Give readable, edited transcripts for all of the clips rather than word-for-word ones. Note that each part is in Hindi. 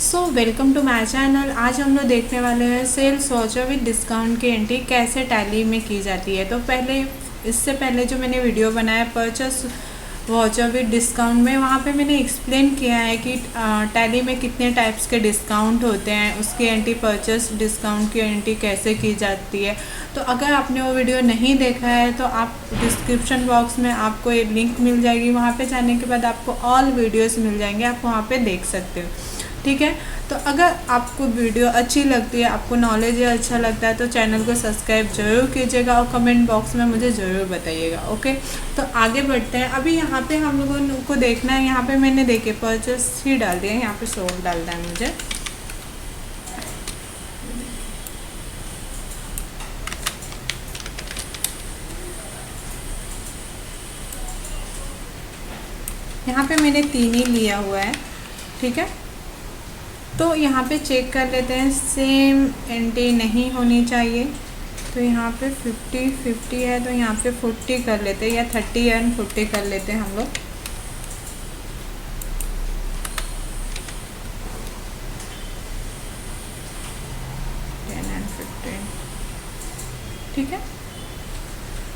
Welcome to my channel. आज हम लोग देखने वाले हैं सेल्स वाउचर विद डिस्काउंट की एंट्री कैसे टैली में की जाती है। तो इससे पहले जो मैंने वीडियो बनाया परचेस वाउचर विद डिस्काउंट में, वहाँ पे मैंने एक्सप्लेन किया है कि टैली में कितने टाइप्स के डिस्काउंट होते हैं, उसकी एंट्री परचेस डिस्काउंट की एंट्री कैसे की जाती है। तो अगर आपने वो वीडियो नहीं देखा है तो आप डिस्क्रिप्शन बॉक्स में आपको एक लिंक मिल जाएगी, वहाँ पे जाने के बाद आपको ऑल वीडियोस मिल जाएंगे, आप वहाँ पे देख सकते हो। ठीक है, तो अगर आपको वीडियो अच्छी लगती है, आपको नॉलेज अच्छा लगता है तो चैनल को सब्सक्राइब जरूर कीजिएगा और कमेंट बॉक्स में मुझे ज़रूर बताइएगा। ओके, तो आगे बढ़ते हैं। अभी यहाँ पे हम लोगों को देखना है, यहाँ पे मैंने देखे परचेस ही डाल दिया, यहाँ पे सोल्ड डालना है मुझे। यहाँ पे मैंने 3 ही लिया हुआ है। ठीक है, तो यहाँ पे चेक कर लेते हैं, सेम एंट्री नहीं होनी चाहिए। तो यहाँ पे 50-50 है, तो यहाँ पे 40 कर लेते हैं, या 30 एंड 40 कर लेते हैं हम लोग। ठीक है,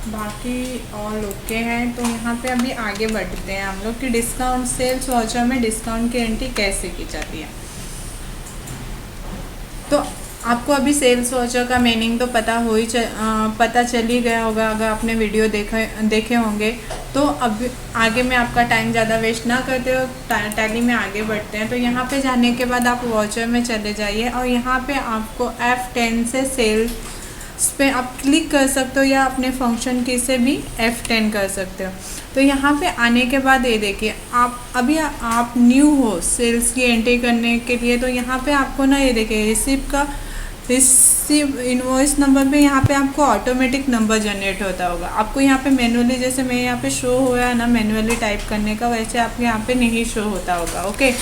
बाकी ऑल ओके है। तो यहाँ पे अभी आगे बढ़ते हैं हम लोग कि डिस्काउंट सेल्स वाउचर में डिस्काउंट की एंट्री कैसे की जाती है। तो आपको अभी सेल्स वाउचर का मीनिंग तो पता चल ही गया होगा अगर आपने वीडियो देखे होंगे। तो अब आगे में आपका टाइम ज़्यादा वेस्ट ना करते हो, टैली में आगे बढ़ते हैं। तो यहाँ पे जाने के बाद आप वाउचर में चले जाइए और यहाँ पे आपको F10 से सेल्स पे आप क्लिक कर सकते हो, या अपने फंक्शन की से भी F10 कर सकते हो। तो यहाँ पे आने के बाद ये देखिए, आप न्यू हो सेल्स की एंट्री करने के लिए, तो यहाँ पे आपको ना ये देखिए रिसीव इनवॉइस नंबर पे यहाँ पे आपको ऑटोमेटिक नंबर जनरेट होता होगा। आपको यहाँ पे मैनुअली, जैसे मैं यहाँ पे शो हुआ है ना मैनुअली टाइप करने का, वैसे आपके यहाँ पे नहीं शो होता होगा। ओके,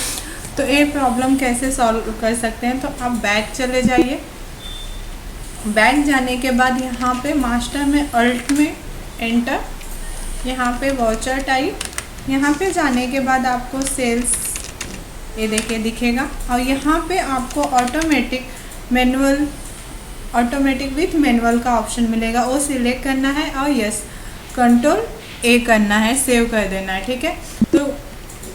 तो ये प्रॉब्लम कैसे सॉल्व कर सकते हैं। तो आप बैक चले जाइए। बैक जाने के बाद यहाँ पे मास्टर में अल्ट में एंटर, यहाँ पे वाउचर टाइप, यहाँ पे जाने के बाद आपको सेल्स ये देखिए दिखेगा, और यहाँ पे आपको ऑटोमेटिक विथ मैनुअल का ऑप्शन मिलेगा, वो सिलेक्ट करना है और यस कंट्रोल A करना है, सेव कर देना है। ठीक है, तो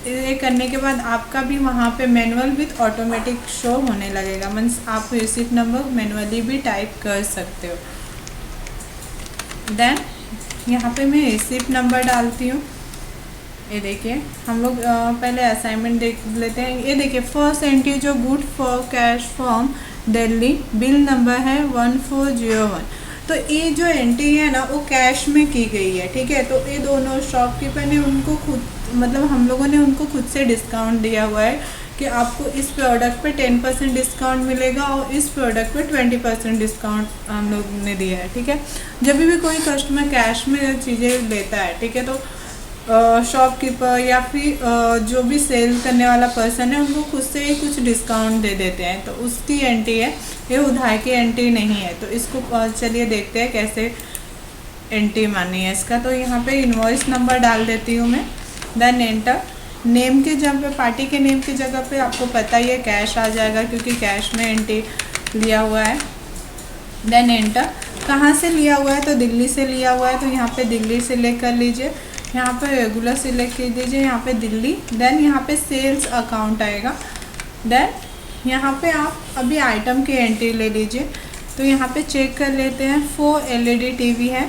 ये करने के बाद आपका भी वहाँ पे मैनुअल विथ ऑटोमेटिक शो होने लगेगा, मीन्स आप रिसीप्ट नंबर मैनुअली भी टाइप कर सकते हो। देन यहाँ पे मैं रिसीप्ट नंबर डालती हूँ। ये देखिए, हम लोग पहले असाइनमेंट देख लेते हैं। ये देखिए, फर्स्ट एंट्री जो good for cash form Delhi, bill number है 1401। तो ये जो एंट्री है ना वो कैश में की गई है। ठीक है, तो ये दोनों शॉपकीपर ने उनको खुद, मतलब हम लोगों ने उनको खुद से डिस्काउंट दिया हुआ है कि आपको इस प्रोडक्ट पे 10% डिस्काउंट मिलेगा और इस प्रोडक्ट पे 20% डिस्काउंट हम लोग ने दिया है। ठीक है, जब भी कोई कस्टमर कैश में चीज़ें लेता है, ठीक है, तो शॉपकीपर या फिर जो भी सेल करने वाला पर्सन है उनको खुद से ही कुछ डिस्काउंट दे देते हैं, तो उसकी एंट्री है, ये उधार की एंट्री नहीं है। तो इसको चलिए देखते हैं कैसे एंट्री मानी है इसका। तो यहाँ पे इनवॉइस नंबर डाल देती हूँ मैं, देन एंटर। नेम के जगह, पार्टी के नेम की जगह पे आपको पता ही है कैश आ जाएगा, क्योंकि कैश में एंट्री लिया हुआ है। Then enter. कहाँ से लिया हुआ है, तो दिल्ली से लिया हुआ है, तो यहाँ पे दिल्ली सिलेक्ट कर लीजिए, यहाँ पे रेगुलर सिलेक्ट कर दीजिए, यहाँ पे दिल्ली। देन यहाँ पे सेल्स अकाउंट आएगा। देन यहाँ पे आप अभी आइटम की एंट्री ले लीजिए। तो यहाँ पे चेक कर लेते हैं, 4 LED TV है,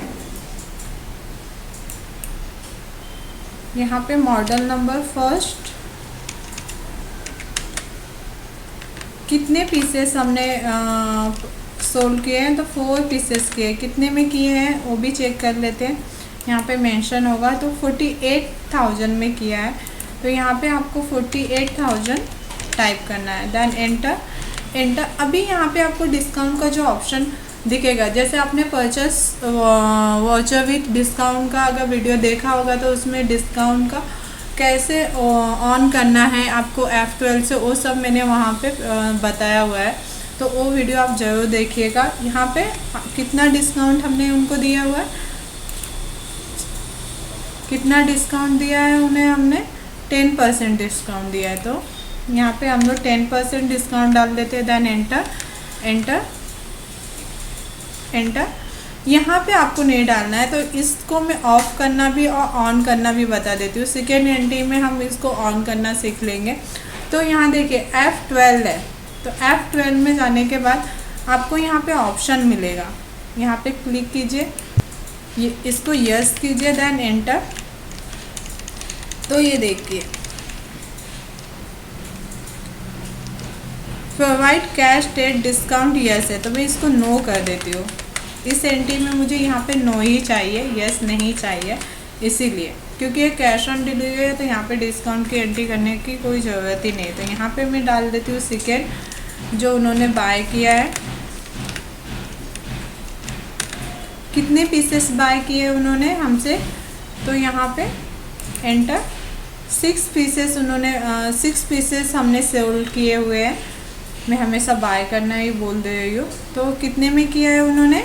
यहाँ पे मॉडल नंबर फर्स्ट, कितने पीसेस हमने सोल्ड किए हैं, तो 4 पीसेस किए, कितने में किए हैं वो भी चेक कर लेते हैं। यहाँ पे मेंशन होगा, तो 48,000 में किया है, तो यहाँ पे आपको 48,000 टाइप करना है। Then enter. अभी यहाँ पे आपको डिस्काउंट का जो ऑप्शन दिखेगा, जैसे आपने परचेस वाउचर विथ डिस्काउंट का अगर वीडियो देखा होगा तो उसमें डिस्काउंट का कैसे ऑन करना है आपको F12 से, वो सब मैंने वहाँ पे बताया हुआ है, तो वो वीडियो आप ज़रूर देखिएगा। यहाँ पे कितना डिस्काउंट हमने उनको दिया हुआ है, कितना डिस्काउंट दिया है उन्हें, हमने 10% डिस्काउंट दिया है। तो यहाँ पे हम लोग 10% डिस्काउंट डाल देते हैं। Then enter enter enter. यहाँ पे आपको नहीं डालना है, तो इसको मैं ऑफ करना भी और ऑन करना भी बता देती हूँ। सेकेंड एंट्री में हम इसको ऑन करना सीख लेंगे। तो यहाँ देखिए F12 है, तो F12 में जाने के बाद आपको यहाँ पे ऑप्शन मिलेगा, यहाँ पे क्लिक कीजिए, ये इसको यस कीजिए, देन एंटर। तो ये देखिए provide cash date discount yes है, तो मैं इसको नो कर देती हूँ। इस एंट्री में मुझे यहाँ पे नो ही चाहिए, यस नहीं चाहिए, इसीलिए क्योंकि ये कैश ऑन डिलीवरी है, तो यहाँ पे डिस्काउंट की एंट्री करने की कोई ज़रूरत ही नहीं। तो यहाँ पे मैं डाल देती हूँ सेकेंड जो उन्होंने बाय किया है, कितने पीसेस बाय किए उन्होंने हमसे, तो यहाँ पे एंटर। 6 पीसेस उन्होंने 6 पीसेस हमने सेल किए हुए हैं। मैं हमेशा बाय करना ही बोल दे रही हूँ। तो कितने में किया है उन्होंने,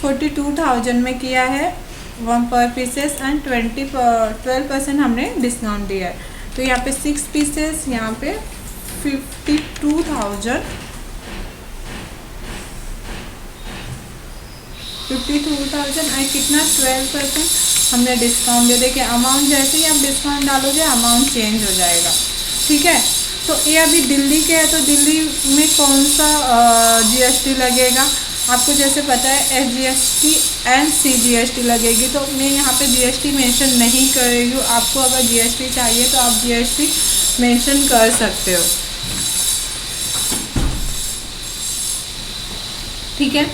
42,000 में किया है 1 पर पीसेस, एंड 12% हमने डिस्काउंट दिया है। तो यहाँ पे 6 पीसेस, यहाँ पे 52,000 एंड कितना 12% हमने डिस्काउंट दे। देखिए अमाउंट जैसे ही आप डिस्काउंट डालोगे अमाउंट चेंज हो जाएगा, ठीक है। तो ये अभी दिल्ली के है, तो दिल्ली में कौन सा GST लगेगा, आपको जैसे पता है SGST एंड CGST लगेगी। तो मैं यहाँ पे GST मेंशन नहीं कर रही हूँ। आपको अगर GST चाहिए तो आप GST मेंशन कर सकते हो, ठीक है।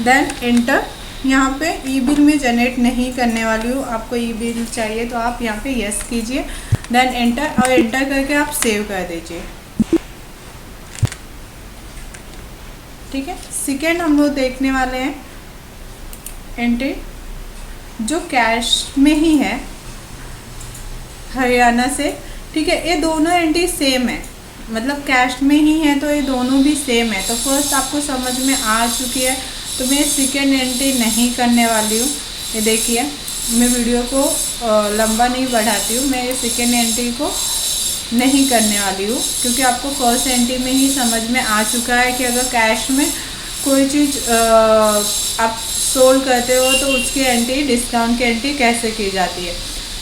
Then enter. यहाँ पे ई बिल में जनरेट नहीं करने वाली हूँ, आपको ई बिल चाहिए तो आप यहाँ पे यस कीजिए, देन एंटर, और एंटर करके आप सेव कर दीजिए, ठीक है। सेकेंड हम लोग देखने वाले हैं एंट्री जो कैश में ही है, हरियाणा से, ठीक है। ये दोनों एंट्री सेम है, मतलब कैश में ही है, तो ये दोनों भी सेम है। तो फर्स्ट आपको समझ में आ चुकी है, तो मैं सेकेंड एंट्री नहीं करने वाली हूँ। ये देखिए मैं वीडियो को लंबा नहीं बढ़ाती हूँ, मैं ये सेकेंड एंट्री को नहीं करने वाली हूँ, क्योंकि आपको फर्स्ट एंट्री में ही समझ में आ चुका है कि अगर कैश में कोई चीज़ आप सोल्ड करते हो तो उसकी एंट्री, डिस्काउंट की एंट्री कैसे की जाती है।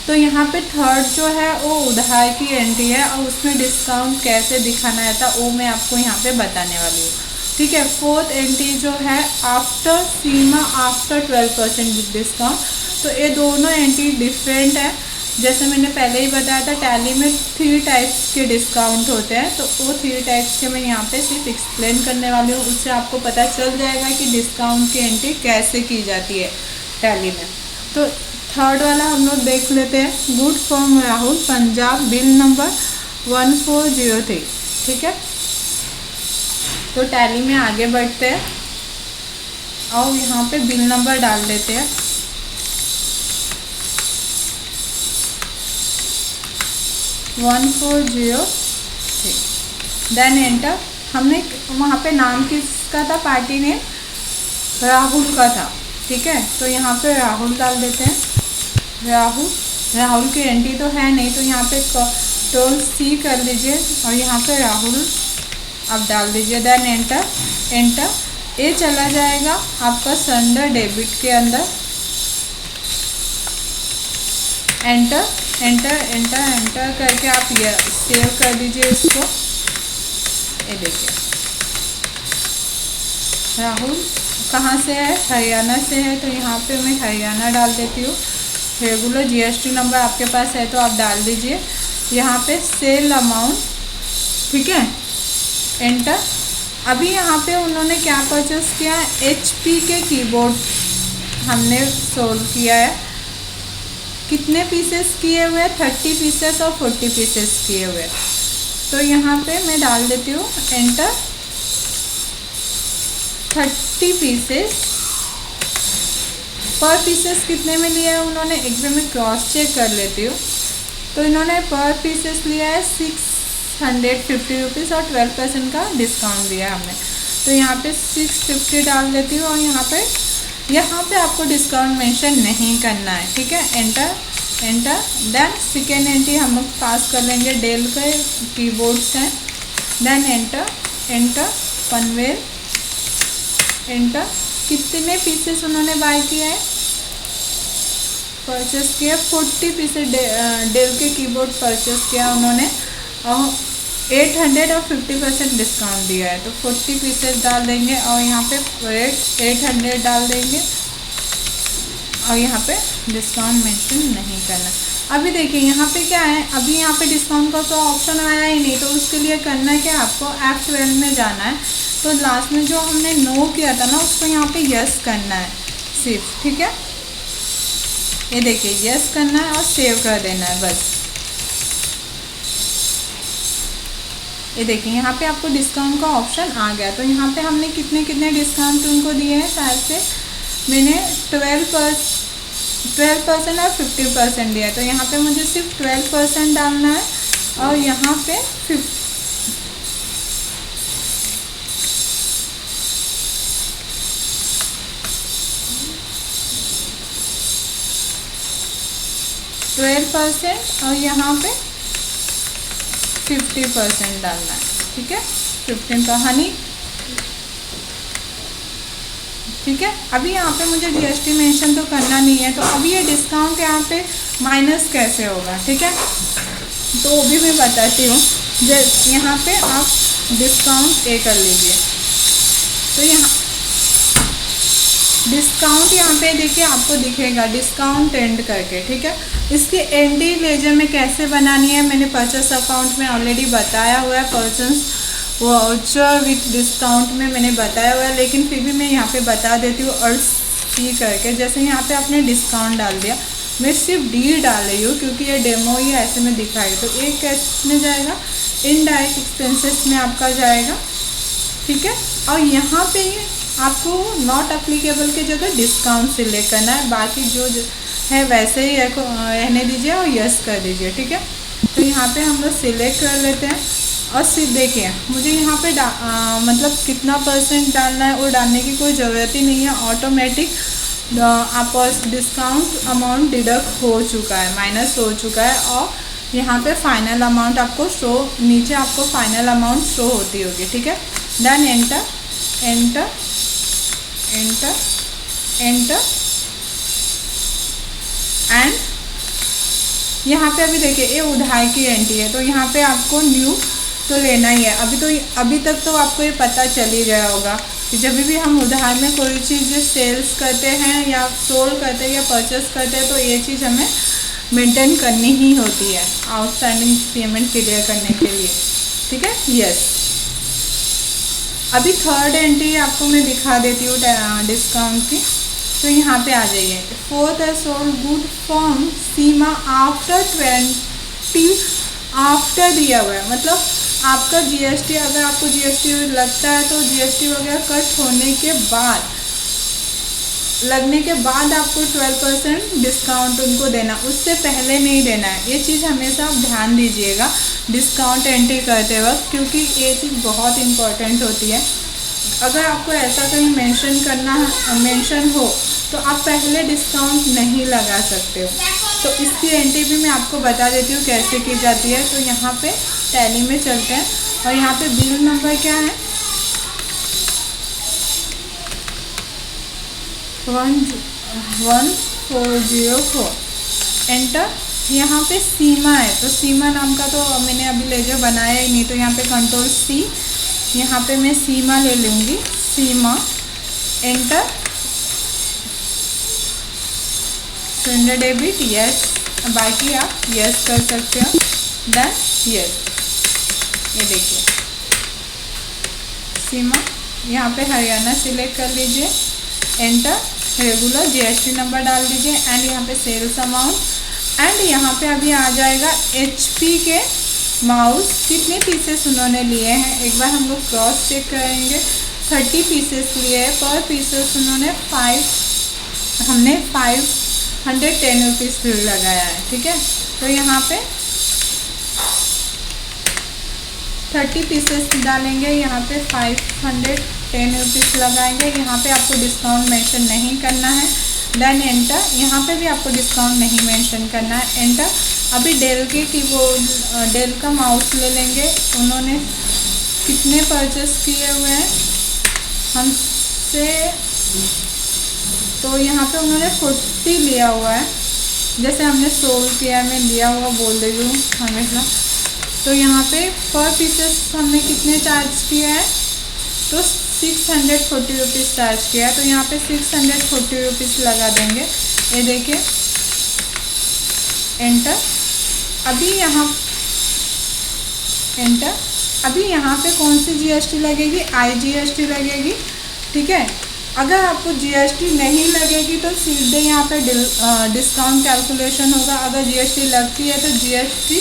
तो यहाँ पे थर्ड जो है वो उधार की एंट्री है, और उसमें डिस्काउंट कैसे दिखाना रहता है वो मैं आपको यहाँ पे बताने वाली हूँ, ठीक है। फोर्थ एंट्री जो है आफ्टर सीमा, आफ्टर 12% डिस्काउंट। तो ये दोनों एंट्री डिफरेंट है। जैसे मैंने पहले ही बताया था, टैली में 3 टाइप्स के डिस्काउंट होते हैं, तो वो 3 टाइप्स के मैं यहाँ पे सिर्फ एक्सप्लेन करने वाली हूँ। उससे आपको पता चल जाएगा कि डिस्काउंट की एंट्री कैसे की जाती है टैली में। तो थर्ड वाला हम लोग देख लेते हैं, good from Rahul, Punjab, bill number 1403, ठीक है। तो टैली में आगे बढ़ते हैं और यहाँ पे बिल नंबर डाल देते हैं, वन 1403, देन एंटर। हमने वहाँ पे नाम किसका था, पार्टी ने राहुल का था, ठीक है। तो यहाँ पे राहुल डाल देते हैं, राहुल की एंट्री तो है नहीं, तो यहाँ पे कंट्रोल C कर लीजिए और यहाँ पे राहुल आप डाल दीजिए, देन एंटर। ये चला जाएगा आपका सरेंडर डेबिट के अंदर, एंटर करके आप ये सेव कर दीजिए इसको। ये देखिए राहुल कहाँ से है, हरियाणा से है, तो यहाँ पे मैं हरियाणा डाल देती हूँ। रेगुलर GST नंबर आपके पास है तो आप डाल दीजिए, यहाँ पे सेल अमाउंट, ठीक है, एंटर। अभी यहाँ पे उन्होंने क्या परचेस किया है, HP के कीबोर्ड हमने सोल्व किया है। कितने पीसेस किए हुए, 30 पीसेस और 40 पीसेस किए हुए। तो यहाँ पे मैं डाल देती हूँ एंटर, 30 पीसेस। पर पीसेस कितने में लिया है उन्होंने, एक बार मैं क्रॉस चेक कर लेती हूँ। तो इन्होंने पर पीसेस लिया है 650 रुपीज़ और 12% का डिस्काउंट दिया है हमने। तो यहाँ पे 650 डाल देती हूँ और यहाँ पे आपको डिस्काउंट मेंशन नहीं करना है, ठीक है। एंटर। देन सेकेंड एंट्री हम लोग पास कर लेंगे, डेल के कीबोर्ड्स हैं, then enter, enter Panvel, enter. कितने पीसेस उन्होंने बाय किया है, परचेस किया 40 पीसेस डेल के कीबोर्ड परचेस किया उन्होंने, और 800 और 50% डिस्काउंट दिया है, तो 40 पीसेस डाल देंगे और यहाँ पे रेट 800 डाल देंगे और यहाँ पे डिस्काउंट मेंशन नहीं करना। अभी देखिए यहाँ पे क्या है, अभी यहाँ पे डिस्काउंट का तो ऑप्शन आया ही नहीं, तो उसके लिए करना है क्या, आपको F12 में जाना है। तो लास्ट में जो हमने नो किया था ना, उसको यहाँ पे यस करना है सिर्फ, ठीक है। ये देखिए यस करना है और सेव कर देना है बस। ये देखिए यहाँ पे आपको डिस्काउंट का ऑप्शन आ गया। तो यहाँ पे हमने कितने कितने डिस्काउंट उनको दिए हैं, शायद से मैंने 12% और 50% दिया है। तो यहाँ पे मुझे सिर्फ 12% डालना है और यहाँ पे 12% और यहाँ पे 50% डालना है, ठीक है। 15 का हनी, ठीक है। अभी यहाँ पे मुझे जीएसटी मेंशन तो करना नहीं है, तो अभी ये डिस्काउंट यहाँ पे माइनस कैसे होगा, ठीक है, तो वो भी मैं बताती हूँ। यहाँ पे आप डिस्काउंट ए कर लीजिए, तो यहाँ डिस्काउंट यहाँ पे देखिए आपको दिखेगा डिस्काउंट एंड करके, ठीक है। इसकी एंडी लेजर में कैसे बनानी है मैंने परचेस अकाउंट में ऑलरेडी बताया हुआ है, परचेस वाउचर विथ डिस्काउंट में मैंने बताया हुआ है, लेकिन फिर भी मैं यहाँ पे बता देती हूँ और सी करके। जैसे यहाँ पे आपने डिस्काउंट डाल दिया, मैं सिर्फ डी डाल रही हूँ क्योंकि ये डेमो ही ऐसे में दिखाई, तो एक कैश में जाएगा, इनडायरेक्ट एक्सपेंसेस में आपका जाएगा, ठीक है। और यहाँ पे आपको नॉट अप्लीकेबल की जगह डिस्काउंट सिलेक्ट करना है, बाकी जो है वैसे ही रहने दीजिए और यस कर दीजिए, ठीक है। तो यहाँ पे हम लोग सिलेक्ट कर लेते हैं और सिर्फ देखिए मुझे यहाँ पे मतलब कितना % डालना है वो डालने की कोई ज़रूरत ही नहीं है, ऑटोमेटिक आप डिस्काउंट अमाउंट डिडक्ट हो चुका है, माइनस हो चुका है, और यहाँ पे फाइनल अमाउंट आपको शो, नीचे आपको फाइनल अमाउंट शो होती होगी, ठीक है। Then enter, enter, enter, enter and यहाँ पे अभी देखिए ये उधार की एंट्री है, तो यहाँ पे आपको न्यू तो लेना ही है। अभी तक तो आपको ये पता चल ही गया होगा कि जब भी हम उधार में कोई चीज़ सेल्स करते हैं या सोल्ड करते हैं या परचेस करते हैं, तो ये चीज़ हमें मेंटेन करनी ही होती है आउटस्टैंडिंग पेमेंट क्लियर करने के लिए, ठीक है। यस, अभी थर्ड एंट्री आपको मैं दिखा देती हूँ डिस्काउंट की। तो यहाँ पे आ जाइए, फोर्थ है sold good from Seema after 20 after दिया हुआ है, मतलब आपका जीएसटी, अगर आपको जीएसटी लगता है तो जीएसटी वगैरह कट होने के बाद, लगने के बाद आपको 12% डिस्काउंट उनको देना, उससे पहले नहीं देना है। ये चीज़ हमेशा आप ध्यान दीजिएगा डिस्काउंट एंट्री करते वक्त, क्योंकि ये चीज़ बहुत इम्पॉर्टेंट होती है। अगर आपको ऐसा कहीं मेंशन हो तो आप पहले डिस्काउंट नहीं लगा सकते हो। तो इसकी एंट्री भी मैं आपको बता देती हूँ कैसे की जाती है। तो यहाँ पे टैली में चलते हैं और यहाँ पे बिल नंबर क्या है, 11404, एंटर। यहाँ पे सीमा है, तो सीमा नाम का तो मैंने अभी लेजर बनाया ही नहीं, तो यहाँ पे कंट्रोल सी, यहाँ पे मैं सीमा ले लूँगी, सीमा, एंटर, सेंडर डेबिट, यस, बाकी आप यस कर सकते हो, डन, यस। ये देखिए सीमा, यहाँ पे हरियाणा सिलेक्ट कर लीजिए, एंटर, रेगुलर जीएसटी नंबर डाल दीजिए एंड यहाँ पे सेल्स अमाउंट, एंड यहाँ पे अभी आ जाएगा एचपी के माउस कितने पीसेस उन्होंने लिए हैं, एक बार हम लोग क्रॉस चेक करेंगे। 30 पीसेस लिए हैं, पर पीसेस उन्होंने हमने 510 रुपीज़ लगाया है, ठीक है। तो यहाँ पे 30 पीसेस डालेंगे, यहाँ पे 510 रुपीज़ लगाएंगे, यहाँ पे आपको डिस्काउंट मेंशन नहीं करना है, देन एंटर, यहाँ पे भी आपको डिस्काउंट नहीं मेंशन करना है, एंटर। अभी डेल के कीबोर्ड, डेल का माउस ले लेंगे, उन्होंने कितने परचेस किए हुए हैं हमसे, तो यहाँ पे उन्होंने 40 लिया हुआ है। जैसे हमने सोल्व किया है, मैं लिया हुआ बोल रही हूँ हमेशा। तो यहाँ पे पर पीसेस हमने कितने चार्ज किया है, तो 640 रुपीज़ चार्ज किया है। तो यहाँ पे 640 रुपीज़ लगा देंगे। ये देखिए, एंटर। अभी यहाँ एंटर। अभी यहाँ पे कौन सी जीएसटी लगेगी, IGST लगेगी, ठीक है। अगर आपको जीएसटी नहीं लगेगी तो सीधे यहाँ पे डिस्काउंट कैलकुलेशन होगा। अगर जीएसटी लगती है तो जीएसटी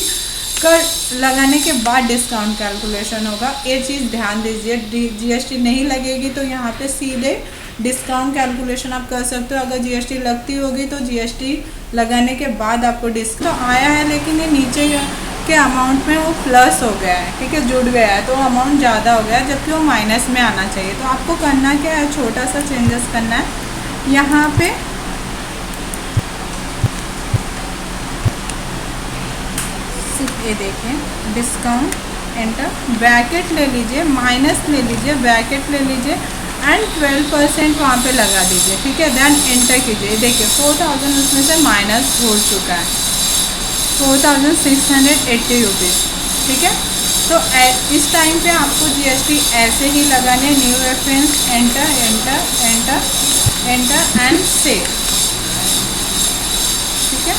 कर लगाने के बाद डिस्काउंट कैलकुलेशन होगा। ये चीज़ ध्यान दीजिए। जीएसटी नहीं लगेगी तो यहाँ पे सीधे डिस्काउंट कैलकुलेशन आप कर सकते हो। अगर जीएसटी लगती होगी तो जीएसटी लगाने के बाद आपको डिस्काउंट तो आया है, लेकिन ये नीचे के अमाउंट में वो प्लस हो गया है, ठीक है, जुड़ गया है, तो अमाउंट ज़्यादा हो गया है, जबकि वो माइनस में आना चाहिए। तो आपको करना क्या है, छोटा सा चेंजेस करना है। यहाँ पे ये देखिए, डिस्काउंट, एंटर, ब्रैकेट ले लीजिए, माइनस ले लीजिए, ब्रैकेट ले लीजिए एंड 12% वहाँ पे लगा दीजिए, ठीक है। देन एंटर कीजिए। देखिए 4000 उसमें से माइनस हो चुका है, 4680 रुपीज़, ठीक है। तो इस टाइम पे आपको जीएसटी ऐसे ही लगाने, new reference, enter enter enter enter and save, ठीक है।